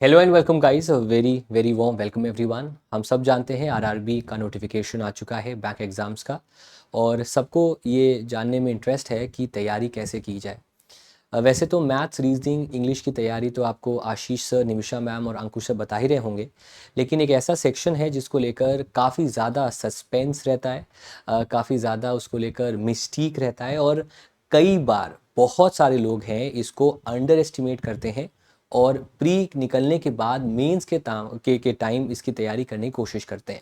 Hello and welcome guys, very very warm welcome everyone. हम सब जानते हैं आरआरबी का नोटिफिकेशन आ चुका है बैंक एग्ज़ाम्स का। और सबको ये जानने में इंटरेस्ट है कि तैयारी कैसे की जाए। वैसे तो मैथ्स, रीजनिंग, इंग्लिश की तैयारी तो आपको आशीष सर, निमिषा मैम और अंकुश सर बता ही रहे होंगे। लेकिन एक ऐसा सेक्शन है जिसको लेकर काफ़ी ज़्यादा सस्पेंस रहता है, काफ़ी ज़्यादा उसको लेकर मिस्टीक रहता है। और कई बार बहुत सारे लोग हैं इसको अंडर एस्टिमेट करते हैं और प्री निकलने के बाद मेंस के टाइम इसकी तैयारी करने की कोशिश करते हैं।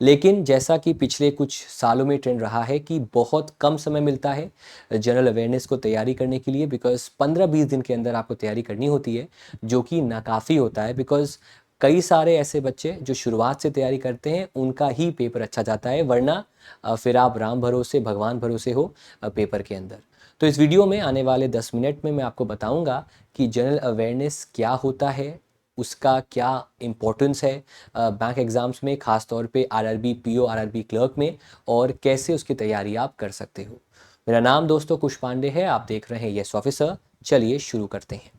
लेकिन जैसा कि पिछले कुछ सालों में ट्रेंड रहा है कि बहुत कम समय मिलता है जनरल अवेयरनेस को तैयारी करने के लिए, बिकॉज 15-20 दिन के अंदर आपको तैयारी करनी होती है, जो कि नाकाफ़ी होता है। बिकॉज कई सारे ऐसे बच्चे जो शुरुआत से तैयारी करते हैं उनका ही पेपर अच्छा जाता है, वरना फिर आप राम भरोसे भगवान भरोसे हो पेपर के अंदर। तो इस वीडियो में आने वाले 10 मिनट में मैं आपको बताऊंगा कि जनरल अवेयरनेस क्या होता है, उसका क्या इम्पोर्टेंस है बैंक एग्ज़ाम्स में, ख़ास तौर पे आरआरबी पीओ, आरआरबी क्लर्क में, और कैसे उसकी तैयारी आप कर सकते हो। मेरा नाम दोस्तों कुश पांडे है, आप देख रहे हैं यस ऑफिसर। चलिए शुरू करते हैं।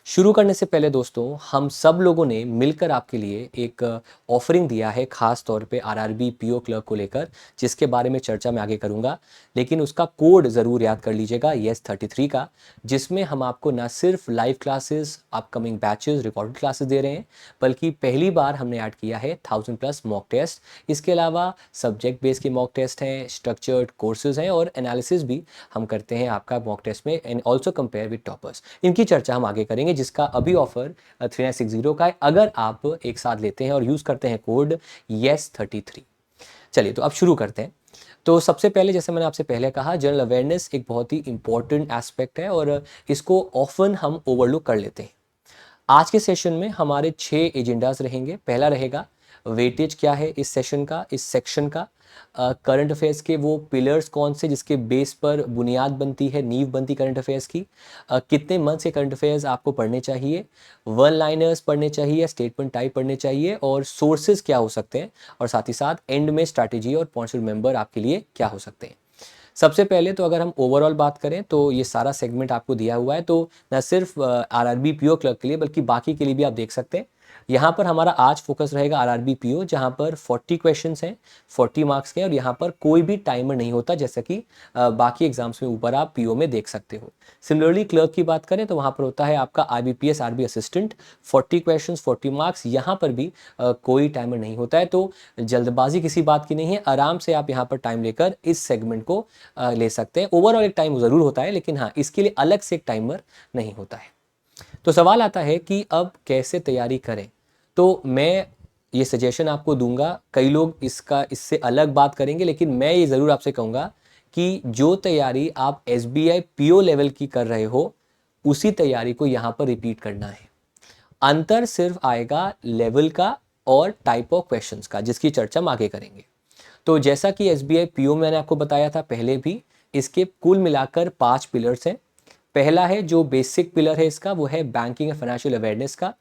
शुरू करने से पहले दोस्तों, हम सब लोगों ने मिलकर आपके लिए एक ऑफरिंग दिया है, खास तौर पे आरआरबी पीओ क्लर्क को लेकर, जिसके बारे में चर्चा मैं आगे करूंगा। लेकिन उसका कोड ज़रूर याद कर लीजिएगा, YES33 का, जिसमें हम आपको ना सिर्फ live classes, upcoming batches, recorded classes दे रहे हैं, बल्कि पहली बार हमने ऐड किया है 1000+ मॉक टेस्ट। इसके अलावा सब्जेक्ट बेस्ड के मॉक टेस्ट हैं, स्ट्रक्चर्ड कोर्सेज हैं, और एनालिसिस भी हम करते हैं आपका मॉक टेस्ट में, and also compare with toppers. इनकी चर्चा हम आगे करेंगे, जिसका अभी ऑफर 3960 का है अगर आप एक साथ लेते हैं और यूज़ करते हैं कोड YES33। चलिए तो अब शुरू करते हैं। तो सबसे पहले, जैसे मैंने आपसे पहले कहा, जनरल अवेयरनेस एक बहुत ही इंपॉर्टेंट एस्पेक्ट है और इसको ऑफन हम ओवरलुक कर लेते हैं। आज के सेशन में हमारे 6 एजेंडाज रहेंगे। पहला रहेगा वेटेज क्या है इस सेशन का, इस सेक्शन का, करंट अफेयर्स के वो पिलर्स कौन से जिसके बेस पर बुनियाद बनती है, नींव बनती करंट अफेयर्स की, कितने मंथ्स के करंट अफेयर्स आपको पढ़ने चाहिए, वन लाइनर्स पढ़ने चाहिए, स्टेटमेंट टाइप पढ़ने चाहिए, और सोर्सेज क्या हो सकते हैं, और साथ ही साथ एंड में स्ट्रैटेजी और पॉइंट्स टू रिमेंबर आपके लिए क्या हो सकते हैं। सबसे पहले तो अगर हम ओवरऑल बात करें तो ये सारा सेगमेंट आपको दिया हुआ है, तो न सिर्फ आरआरबी पीओ क्लर्क के लिए बल्कि बाकी के लिए भी आप देख सकते हैं। यहाँ पर हमारा आज फोकस रहेगा आरआरबी पीओ, जहाँ पर 40 क्वेश्चंस हैं, 40 मार्क्स के, और यहाँ पर कोई भी टाइमर नहीं होता, जैसा कि बाकी एग्जाम्स में ऊपर आप पीओ में देख सकते हो। सिमिलरली क्लर्क की बात करें तो वहाँ पर होता है आपका IBPS RB assistant, 40 questions, 40 marks. यहाँ पर भी कोई टाइमर नहीं होता है, तो जल्दबाजी किसी बात की नहीं है, आराम से आप यहाँ पर टाइम लेकर इस सेगमेंट को ले सकते हैं। ओवरऑल एक टाइम ज़रूर होता है, लेकिन हाँ, इसके लिए अलग से एक टाइमर नहीं होता है। तो सवाल आता है कि अब कैसे तैयारी करें। तो मैं ये सजेशन आपको दूंगा, कई लोग इससे अलग बात करेंगे, लेकिन मैं ये ज़रूर आपसे कहूँगा कि जो तैयारी आप SBI पीओ लेवल की कर रहे हो, उसी तैयारी को यहाँ पर रिपीट करना है। अंतर सिर्फ आएगा लेवल का और टाइप ऑफ क्वेश्चंस का, जिसकी चर्चा हम आगे करेंगे। तो जैसा कि SBI पीओ मैंने आपको बताया था पहले भी, इसके कुल मिलाकर 5 पिलर्स हैं। पहला है, जो बेसिक पिलर है इसका, वो है बैंकिंग एंड फाइनेंशियल अवेयरनेस का।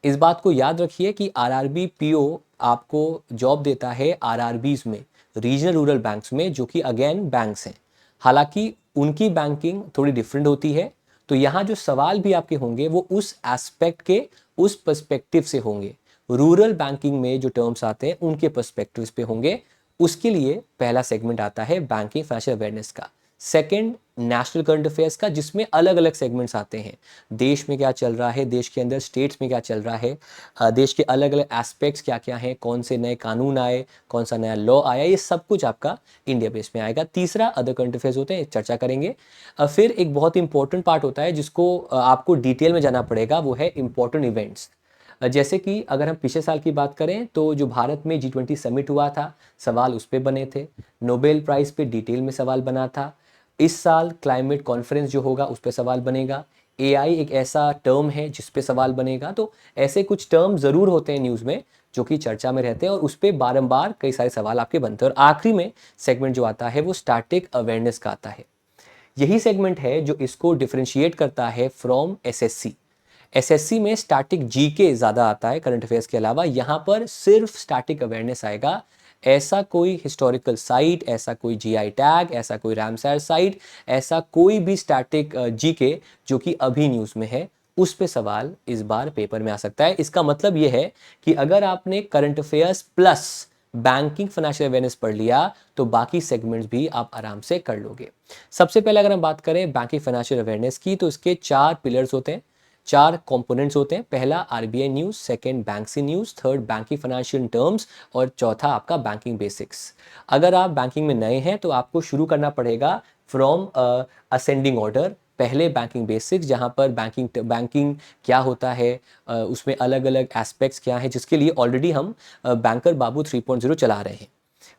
इस बात को याद रखिए कि आरआरबी पीओ आपको जॉब देता है आरआरबीज में, रीजनल रूरल बैंक्स में, जो कि अगेन बैंक्स हैं। हालांकि उनकी बैंकिंग थोड़ी डिफरेंट होती है, तो यहाँ जो सवाल भी आपके होंगे वो उस एस्पेक्ट के, उस पर्सपेक्टिव से होंगे। रूरल बैंकिंग में जो टर्म्स आते हैं उनके पर्सपेक्टिव पे होंगे। उसके लिए पहला सेगमेंट आता है बैंकिंग फाइनेंशियल अवेयरनेस का। सेकंड, नेशनल करंट अफेयर्स का, जिसमें अलग अलग सेगमेंट्स आते हैं। देश में क्या चल रहा है, देश के अंदर स्टेट्स में क्या चल रहा है, देश के अलग अलग एस्पेक्ट्स क्या क्या हैं, कौन से नए कानून आए, कौन सा नया लॉ आया, ये सब कुछ आपका इंडिया बेस में आएगा। तीसरा, अदर करंट अफेयर्स होते हैं, चर्चा करेंगे। फिर एक बहुत इंपॉर्टेंट पार्ट होता है जिसको आपको डिटेल में जाना पड़ेगा, वो है इंपॉर्टेंट इवेंट्स। जैसे कि अगर हम पिछले साल की बात करें तो जो भारत में G20 समिट हुआ था, सवाल उस पर बने थे। नोबेल प्राइज़ पे डिटेल में सवाल बना था। इस साल क्लाइमेट कॉन्फ्रेंस जो होगा उस पर सवाल बनेगा। AI एक ऐसा टर्म है जिस पे सवाल बनेगा। तो ऐसे कुछ टर्म ज़रूर होते हैं न्यूज़ में जो कि चर्चा में रहते हैं, और उस पर बारंबार कई सारे सवाल आपके बनते हैं। और आखिरी में सेगमेंट जो आता है वो स्टैटिक अवेयरनेस का आता है। यही सेगमेंट है जो इसको डिफरेंशिएट करता है फ्रॉम SSC। SSC में स्टैटिक जीके ज़्यादा आता है करंट अफेयर्स के अलावा, यहाँ पर सिर्फ स्टैटिक अवेयरनेस आएगा। ऐसा कोई हिस्टोरिकल साइट, ऐसा कोई GI टैग, ऐसा कोई रामसर साइट, ऐसा कोई भी स्टैटिक जीके जो कि अभी न्यूज़ में है, उस पे सवाल इस बार पेपर में आ सकता है। इसका मतलब ये है कि अगर आपने current affairs plus banking financial awareness पढ़ लिया तो बाकी सेगमेंट्स भी आप आराम से कर लोगे। सबसे पहले अगर हम बात करें बैंकिंग फाइनेंशियल अवेयरनेस की, तो इसके 4 पिलर्स होते हैं, 4 कंपोनेंट्स होते हैं। पहला आरबीआई न्यूज़, सेकंड बैंक से news, third banking financial terms और चौथा आपका बैंकिंग बेसिक्स। अगर आप बैंकिंग में नए हैं तो आपको शुरू करना पड़ेगा फ्रॉम असेंडिंग ऑर्डर। पहले बैंकिंग बेसिक्स, जहां पर बैंकिंग क्या होता है, उसमें अलग अलग एस्पेक्ट्स क्या है, जिसके लिए ऑलरेडी हम बैंकर बाबू 3.0 चला रहे हैं।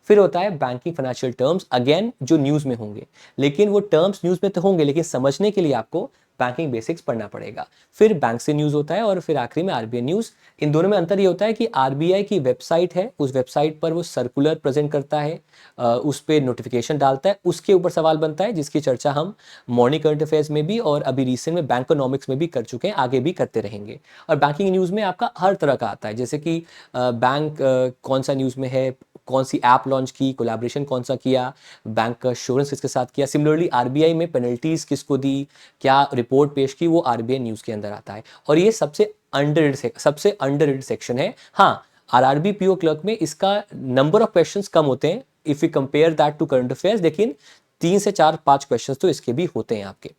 फिर होता है बैंकिंग फाइनेंशियल टर्म्स, अगेन जो न्यूज़ में होंगे, लेकिन वो टर्म्स न्यूज़ में तो होंगे लेकिन समझने के लिए आपको बैंकिंग बेसिक्स पढ़ना पड़ेगा। फिर बैंक से न्यूज़ होता है और फिर आखिरी में आरबीआई न्यूज़। इन दोनों में अंतर ये होता है कि आरबीआई की वेबसाइट है, उस वेबसाइट पर वो सर्कुलर प्रेजेंट करता है, उस पर नोटिफिकेशन डालता है, उसके ऊपर सवाल बनता है, जिसकी चर्चा हम मॉर्निंग करंट अफेयर्स में भी और अभी रिसेंट में बैंकोनॉमिक्स में भी कर चुके हैं, आगे भी करते रहेंगे। और बैंकिंग न्यूज़ में आपका हर तरह का आता है, जैसे कि बैंक कौन सा न्यूज़ में है, कौन सी ऐप लॉन्च की, कोलैबोरेशन कौन सा किया, बैंक का एश्योरेंस किसके साथ किया। सिमिलरली आरबीआई में पेनल्टीज किसको दी, क्या रिपोर्ट पेश की, वो आरबीआई न्यूज़ के अंदर आता है। और ये सबसे अंडररेटेड सेक्शन है। हाँ, आरआरबी पीओ क्लर्क में इसका नंबर ऑफ क्वेश्चंस कम होते हैं if you compare that to current affairs, लेकिन 3 से 4 5 क्वेश्चंस तो इसके भी होते हैं आपके।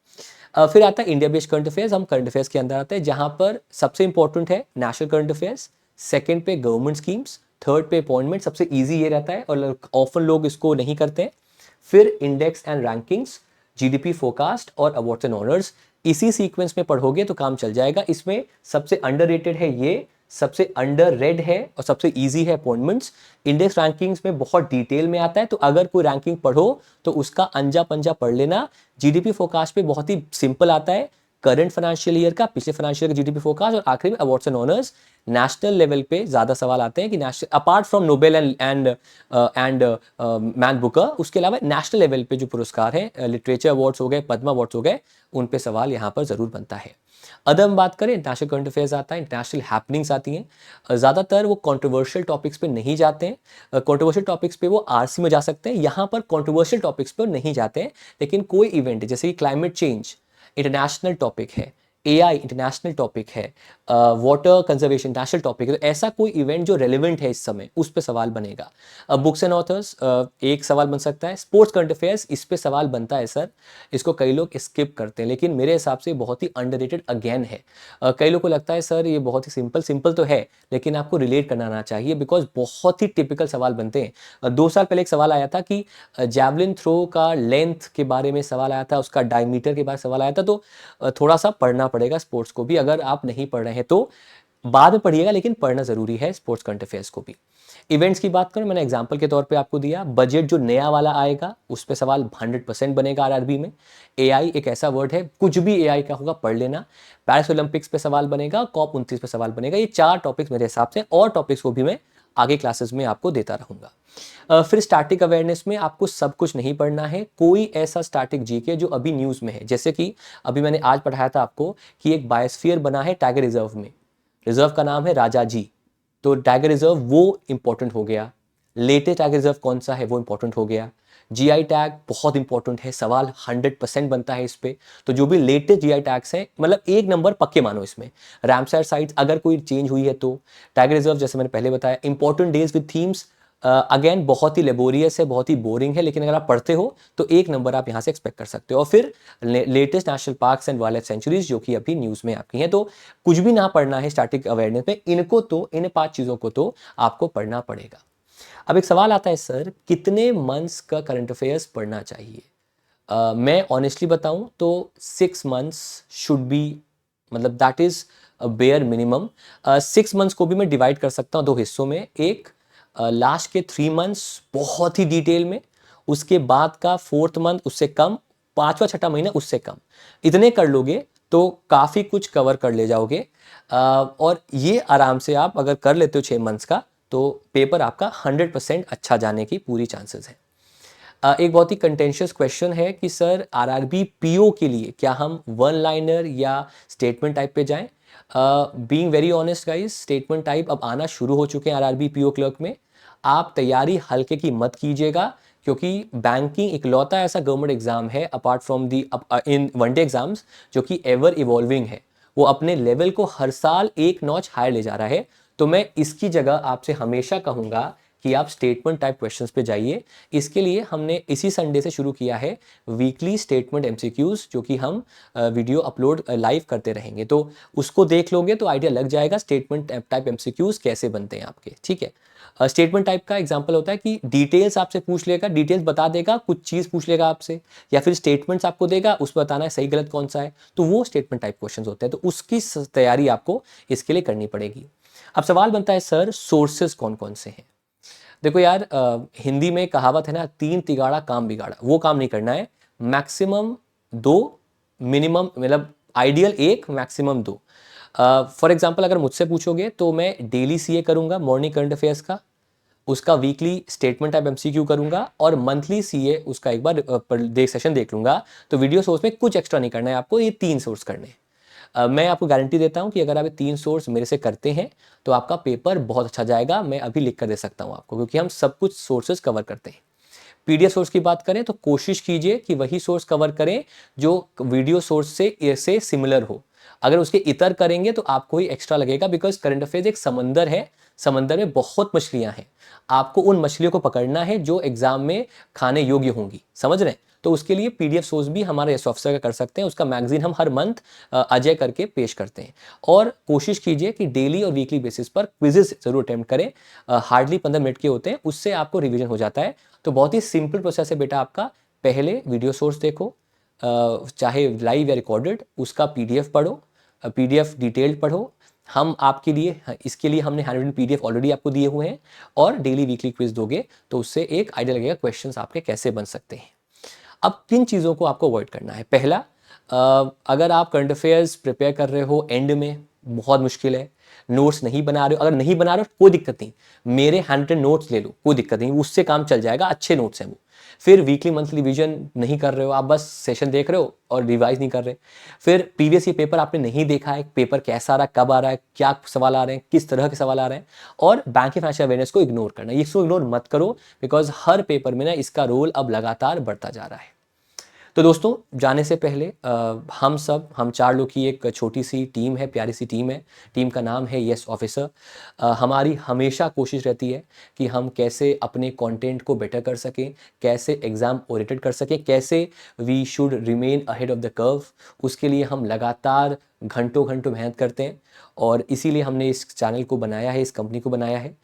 फिर आता है इंडिया बेस्ड करंट अफेयर्स। हम करंट अफेयर्स के अंदर आते हैं, जहां पर सबसे इंपॉर्टेंट है नेशनल करंट अफेयर्स, सेकंड पे गवर्नमेंट स्कीम्स, थर्ड पे अपॉइंटमेंट, सबसे इजी ये रहता है और ऑफन लोग इसको नहीं करते हैं। फिर index and rankings, GDP forecast और अवार्ड्स एंड ऑनर्स। इसी सीक्वेंस में पढ़ोगे तो काम चल जाएगा। इसमें सबसे अंडररेटेड है ये, सबसे अंडर रेड है और सबसे इजी है अपॉइंटमेंट्स। इंडेक्स रैंकिंग्स में बहुत डिटेल में आता है, तो अगर कोई रैंकिंग पढ़ो तो उसका अंजा पंजा पढ़ लेना। जीडीपी फोरकास्ट पे बहुत ही सिंपल आता है, करंट फाइनेंशियल ईयर का, पिछले फाइनेंशियल ईयर का जीडीपी फोरकास्ट, और आखिरी में awards and honours. National level पे ज्यादा सवाल आते हैं कि national, apart from Nobel and man Booker, उसके अलावा नेशनल लेवल पे जो पुरस्कार हैं, लिटरेचर अवार्ड्स हो गए, पद्मा अवार्ड्स हो गए, उन पे सवाल यहाँ पर जरूर बनता है। अदर हम बात करें, इंटरनेशनल करंट अफेयर्स आता है, इंटरनेशनल हैपनिंग्स आती हैं। ज़्यादातर वो कंट्रोवर्शियल टॉपिक्स पे नहीं जाते हैं। कंट्रोवर्शियल टॉपिक्स पे वो आरसी में जा सकते हैं, यहाँ पर कंट्रोवर्शियल टॉपिक्स पे नहीं जाते हैं। लेकिन कोई इवेंट जैसे कि क्लाइमेट चेंज इंटरनेशनल टॉपिक है, एआई इंटरनेशनल टॉपिक है, वाटर कंजर्वेशन इंटरनेशनल टॉपिक है, तो ऐसा कोई इवेंट जो रेलिवेंट है इस समय, उस पे सवाल बनेगा। बुक्स एंड ऑथर्स एक सवाल बन सकता है। स्पोर्ट्स करंट अफेयर्स, इस पे सवाल बनता है सर, इसको कई लोग स्किप करते हैं, लेकिन मेरे हिसाब से बहुत ही अंडररेटेड अगेन है। कई लोगों को लगता है सर ये बहुत ही सिंपल तो है, लेकिन आपको रिलेट करना आना चाहिए, बिकॉज बहुत ही टिपिकल सवाल बनते हैं। 2 साल पहले एक सवाल आया था कि जैवलिन थ्रो का लेंथ के बारे में सवाल आया था, उसका डायमीटर के बारे में सवाल आया था, तो थोड़ा सा पढ़ना पड़ेगा स्पोर्ट्स को भी। अगर आप नहीं पढ़ रहे हैं तो बाद में पढ़िएगा, लेकिन पढ़ना जरूरी है स्पोर्ट्स करंट अफेयर्स को भी। इवेंट्स की बात करूं, मैंने एग्जांपल के तौर पे आपको दिया, बजट जो नया वाला आएगा उस पे सवाल 100% बनेगा आरआरबी में। एआई एक ऐसा वर्ड है, कुछ भी एआई का होगा पढ़ लेना। पेरिस ओलंपिक्स पे सवाल बनेगा, COP 29 पे सवाल बनेगा। ये 4 टॉपिक्स मेरे हिसाब से, और टॉपिक्स को भी मैं आगे क्लासेस में आपको देता रहूंगा। फिर स्टैटिक अवेयरनेस में आपको सब कुछ नहीं पढ़ना है, कोई ऐसा स्टैटिक जीके जो अभी न्यूज़ में है, जैसे कि अभी मैंने आज पढ़ाया था आपको कि एक बायोस्फीयर बना है टाइगर रिजर्व में, रिजर्व का नाम है राजा जी, तो टाइगर रिजर्व वो इंपॉर्टेंट हो गया। लेटेस्ट टाइगर रिजर्व कौन सा है वो इंपॉर्टेंट हो गया। जीआई टैग बहुत इंपॉर्टेंट है, सवाल 100% बनता है इस पे। तो जो भी लेटेस्ट जीआई टैग्स हैं, मतलब 1 नंबर पक्के मानो इसमें। रामसर साइट्स अगर कोई चेंज हुई है तो, टाइगर रिजर्व जैसे मैंने पहले बताया, important days with themes, again बहुत ही लेबोरियस है, बहुत ही बोरिंग है, लेकिन अगर आप पढ़ते हो तो 1 नंबर आप यहाँ से एक्सपेक्ट कर सकते हो। और फिर latest national parks and wild life sanctuaries जो कि अभी न्यूज़ में आपकी हैं। तो कुछ भी ना पढ़ना है स्टैटिक अवेयरनेस में, इनको तो, इन 5 चीज़ों को तो आपको पढ़ना पड़ेगा। अब एक सवाल आता है सर, कितने मंथ्स का करंट अफेयर्स पढ़ना चाहिए? मैं ऑनेस्टली बताऊं तो 6 मंथ्स शुड बी, मतलब that is bare minimum. 6 months को भी मैं डिवाइड कर सकता हूं 2 हिस्सों में। एक लास्ट के 3 मंथ्स बहुत ही डिटेल में, उसके बाद का 4th मंथ उससे कम, 5वां 6ठा महीना उससे कम। इतने कर लोगे तो काफ़ी कुछ कवर कर ले जाओगे। और ये आराम से आप अगर कर लेते हो 6 मंथ्स का, तो पेपर आपका 100% अच्छा जाने की पूरी चांसेस है। एक बहुत ही कंटेंशियस क्वेश्चन है कि सर आरआरबी पीओ के लिए क्या हम 1 लाइनर या स्टेटमेंट टाइप पे जाएं? Being very honest guys, statement type अब आना शुरू हो चुके हैं आरआरबी पीओ क्लर्क में। आप तैयारी हल्के की मत कीजिएगा, क्योंकि बैंकिंग इकलौता ऐसा गवर्नमेंट एग्जाम है apart from the in one day exams जो कि एवर इवॉल्विंग है। वो अपने लेवल को हर साल एक नॉच हायर ले जा रहा है। तो मैं इसकी जगह आपसे हमेशा कहूँगा कि आप स्टेटमेंट टाइप क्वेश्चंस पे जाइए। इसके लिए हमने इसी संडे से शुरू किया है वीकली स्टेटमेंट एमसीक्यूज, जो कि हम वीडियो अपलोड लाइव करते रहेंगे। तो उसको देख लोगे तो आइडिया लग जाएगा स्टेटमेंट टाइप एमसीक्यूज कैसे बनते हैं आपके। ठीक है, स्टेटमेंट टाइप का एग्जांपल होता है कि डिटेल्स आपसे पूछ लेगा, डिटेल्स बता देगा, कुछ चीज़ पूछ लेगा आपसे, या फिर स्टेटमेंट्स आपको देगा, उस पर बताना है सही गलत कौन सा है। तो वो स्टेटमेंट टाइप क्वेश्चंस होते हैं। तो उसकी तैयारी आपको इसके लिए करनी पड़ेगी। अब सवाल बनता है सर सोर्सेज कौन कौन से हैं। देखो यार, हिंदी में कहावत है ना, तीन तिगाड़ा काम बिगाड़ा, वो काम नहीं करना है। मैक्सिमम दो, मिनिमम मतलब आइडियल एक, मैक्सिमम दो। फॉर एग्जांपल अगर मुझसे पूछोगे तो मैं डेली सीए करूंगा, मॉर्निंग करंट अफेयर्स का, उसका वीकली स्टेटमेंट टाइप एमसीक्यू करूंगा, और मंथली सीए उसका एक बार सेशन देख लूंगा। तो वीडियो सोर्स में कुछ एक्स्ट्रा नहीं करना है आपको, ये तीन सोर्स करने हैं। मैं आपको गारंटी देता हूं कि अगर आप ये तीन सोर्स मेरे से करते हैं तो आपका पेपर बहुत अच्छा जाएगा। मैं अभी लिख कर दे सकता हूं आपको, क्योंकि हम सब कुछ सोर्सेज कवर करते हैं। पीडीएफ सोर्स की बात करें तो कोशिश कीजिए कि वही सोर्स कवर करें जो वीडियो सोर्स से सिमिलर हो। अगर उसके इतर करेंगे तो आपको ही एक्स्ट्रा लगेगा, बिकॉज करंट अफेयर्स एक समंदर है, समंदर में बहुत मछलियां हैं। आपको उन मछलियों को पकड़ना है जो एग्जाम में खाने योग्य होंगी, समझ रहे हैं। तो उसके लिए पीडीएफ सोर्स भी हमारे एस ऑफिसर का कर सकते हैं। उसका मैगजीन हम हर मंथ अजय करके पेश करते हैं। और कोशिश कीजिए कि डेली और वीकली बेसिस पर क्विजेस जरूर अटेम्प्ट करें। हार्डली 15 मिनट के होते हैं, उससे आपको रिवीजन हो जाता है। तो बहुत ही सिंपल प्रोसेस है बेटा आपका। पहले वीडियो सोर्स देखो, चाहे लाइव या रिकॉर्डेड, उसका पीडीएफ पढ़ो, पीडीएफ डिटेल्ड पढ़ो। हम आपके लिए इसके लिए हमने हैंड पीडीएफ ऑलरेडी आपको दिए हुए हैं, और डेली वीकली क्विज दोगे तो उससे एक आइडिया लगेगा क्वेश्चंस आपके कैसे बन सकते हैं। अब किन चीज़ों को आपको अवॉइड करना है। पहला, अगर आप करंट अफेयर्स प्रिपेयर कर रहे हो, एंड में बहुत मुश्किल है, नोट्स नहीं बना रहे हो, अगर नहीं बना रहे हो कोई दिक्कत नहीं, मेरे हैंड नोट्स ले लो, कोई दिक्कत नहीं, उससे काम चल जाएगा, अच्छे नोट्स हैं वो। फिर वीकली मंथली रिवीजन नहीं कर रहे हो, आप बस सेशन देख रहे हो और रिवाइज नहीं कर रहे। फिर प्रीवियस ये पेपर आपने नहीं देखा है, पेपर कैसा आ रहा है, कब आ रहा है, क्या सवाल आ रहे हैं, किस तरह के सवाल आ रहे हैं, और बैंक की फाइनेंशियल अवेयरनेस को इग्नोर करना, इसको इग्नोर मत करो, बिकॉज हर पेपर में ना इसका रोल अब लगातार बढ़ता जा रहा है। तो दोस्तों, जाने से पहले हम चार लोग की एक छोटी सी टीम है, प्यारी सी टीम है। टीम का नाम है यस ऑफिसर। हमारी हमेशा कोशिश रहती है कि हम कैसे अपने कंटेंट को बेटर कर सकें, कैसे एग्ज़ाम ओरिएंटेड कर सकें, कैसे we should remain ahead of the curve. उसके लिए हम लगातार घंटों घंटों मेहनत करते हैं, और इसीलिए हमने इस चैनल को बनाया है, इस कंपनी को बनाया है।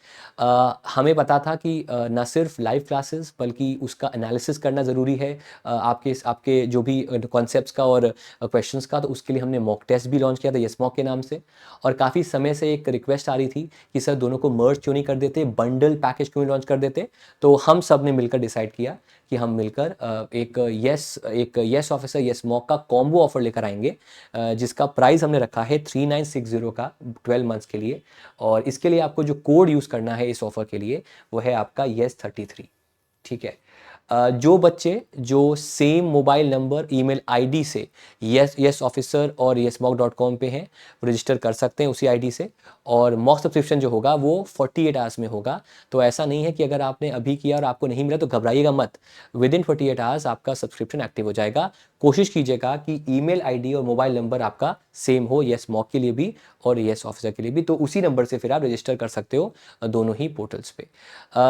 हमें पता था कि ना सिर्फ लाइव क्लासेस बल्कि उसका एनालिसिस करना ज़रूरी है, आपके आपके जो भी कॉन्सेप्ट्स का और क्वेश्चंस का। तो उसके लिए हमने मॉक टेस्ट भी लॉन्च किया था, यस मॉक के नाम से। और काफ़ी समय से एक रिक्वेस्ट आ रही थी कि सर दोनों को मर्ज क्यों नहीं कर देते, बंडल पैकेज क्यों नहीं लॉन्च कर देते। तो हम सब ने मिलकर डिसाइड किया कि हम मिलकर एक यस ऑफिसर यस मॉक का कॉम्बो ऑफर लेकर आएंगे, जिसका प्राइस हमने रखा है 3960 का 12 मंथ्स के लिए। और इसके लिए आपको जो कोड यूज़ करना है इस ऑफर के लिए, वो है आपका YES33। ठीक है, जो बच्चे जो same mobile number email ID से यस ऑफिसर और yesmock.com पे हैं, वो रजिस्टर कर सकते हैं उसी आईडी से। और मॉक सब्सक्रिप्शन जो होगा वो 48 आवर्स में होगा। तो ऐसा नहीं है कि अगर आपने अभी किया और आपको नहीं मिला तो घबराइएगा मत, विद इन 48 आवर्स आपका सब्सक्रिप्शन एक्टिव हो जाएगा। कोशिश कीजिएगा कि ईमेल आईडी और मोबाइल नंबर आपका सेम हो, यस मॉक के लिए भी और यस ऑफिसर के लिए भी। तो उसी नंबर से फिर आप रजिस्टर कर सकते हो दोनों ही पोर्टल्स पे।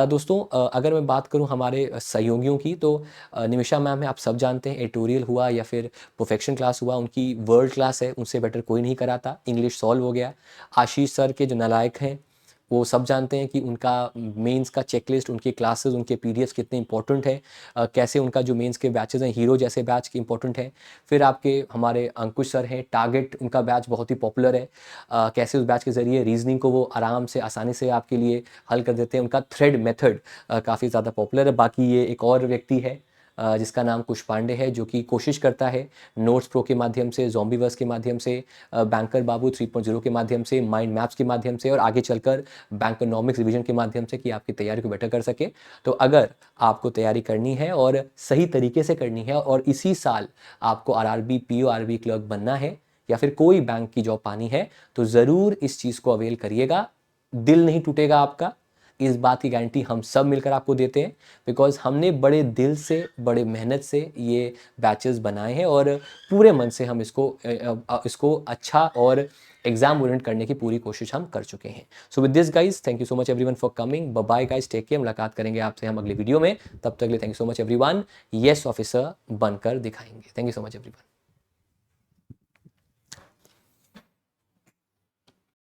दोस्तों, अगर मैं बात करूं हमारे सहयोगियों की, तो निमिषा मैम है, आप सब जानते हैं, एडिटोरियल हुआ या फिर परफेक्शन क्लास हुआ, उनकी वर्ल्ड क्लास है, उनसे बेटर कोई नहीं कराता। इंग्लिश सॉल्व हो गया। आशीष सर के जो नालायक हैं, वो सब जानते हैं कि उनका मेंस का चेकलिस्ट, उनकी क्लासेस, उनके पीडीएफ कितने इंपॉर्टेंट है, कैसे उनका जो मेंस के बैचेस हैं, हीरो जैसे बैच के इंपॉर्टेंट हैं। फिर आपके हमारे अंकुश सर हैं, टारगेट, उनका बैच बहुत ही पॉपुलर है। कैसे उस बैच के ज़रिए रीजनिंग को वो आराम से आसानी से आपके लिए हल कर देते हैं। उनका थ्रेड मेथड काफ़ी ज़्यादा पॉपुलर है। बाकी ये एक और व्यक्ति है जिसका नाम कुश पांडे है, जो कि कोशिश करता है नोट्स प्रो के माध्यम से, ज़ॉम्बीवर्स के माध्यम से, बैंकर बाबू 3.0 के माध्यम से, माइंड मैप्स के माध्यम से, और आगे चलकर बैंकोनॉमिक्स रिवीजन के माध्यम से, कि आपकी तैयारी को बेटर कर सके। तो अगर आपको तैयारी करनी है और सही तरीके से करनी है, और इसी साल आपको आरआरबी, पीओ, आरबी क्लर्क बनना है, या फिर कोई बैंक की जॉब पानी है, तो ज़रूर इस चीज़ को अवेल करिएगा। दिल नहीं टूटेगा आपका, इस बात की गारंटी हम सब मिलकर आपको देते हैं, बिकॉज़ हमने बड़े दिल से, बड़े मेहनत से ये बैचेस बनाए हैं और पूरे मन से हम इसको अच्छा और एग्जाम ओरिएंट करने की पूरी कोशिश हम कर चुके हैं। So with this guys, thank you so much everyone for coming. Bye bye guys, take care. मुलाकात करेंगे आपसे हम अगले वीडियो में। तब तक के लिए thank you so much everyone. Yes officer बनकर दिखाएंगे। Thank you so much everyone.